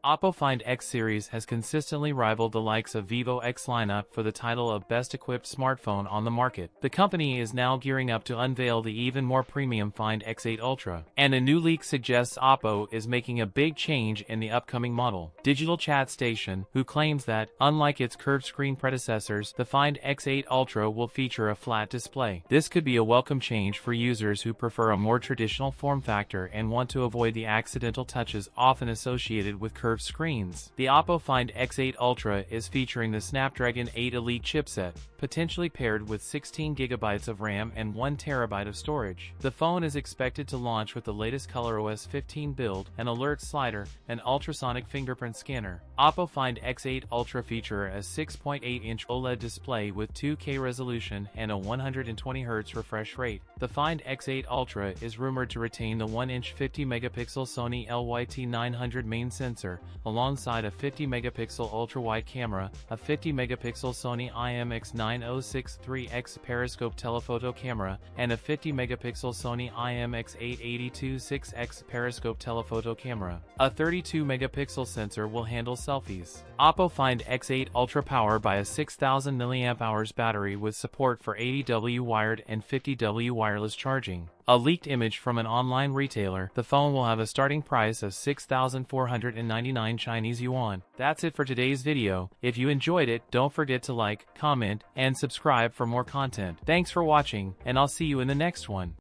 OPPO Find X series has consistently rivaled the likes of Vivo X lineup for the title of best-equipped smartphone on the market. The company is now gearing up to unveil the even more premium Find X8 Ultra, and a new leak suggests OPPO is making a big change in the upcoming model. Digital Chat Station, who claims that, unlike its curved screen predecessors, the Find X8 Ultra will feature a flat display. This could be a welcome change for users who prefer a more traditional form factor and want to avoid the accidental touches often associated with curved screens. The OPPO Find X8 Ultra is featuring the Snapdragon 8 Elite chipset, potentially paired with 16GB of RAM and 1TB of storage. The phone is expected to launch with the latest ColorOS 15 build, an alert slider, an ultrasonic fingerprint scanner. OPPO Find X8 Ultra feature a 6.8-inch OLED display with 2K resolution and a 120Hz refresh rate. The Find X8 Ultra is rumored to retain the 1-inch 50-megapixel Sony LYT900 main sensor, alongside a 50-megapixel ultra-wide camera, a 50-megapixel Sony IMX9063X periscope telephoto camera, and a 50-megapixel Sony IMX882-6X periscope telephoto camera. A 32-megapixel sensor will handle selfies. OPPO Find X8 Ultra powered by a 6000 mAh battery with support for 80W wired and 50W wireless charging. A leaked image from an online retailer, the phone will have a starting price of 6,499 Chinese yuan. That's it for today's video. If you enjoyed it, don't forget to like, comment, and subscribe for more content. Thanks for watching, and I'll see you in the next one.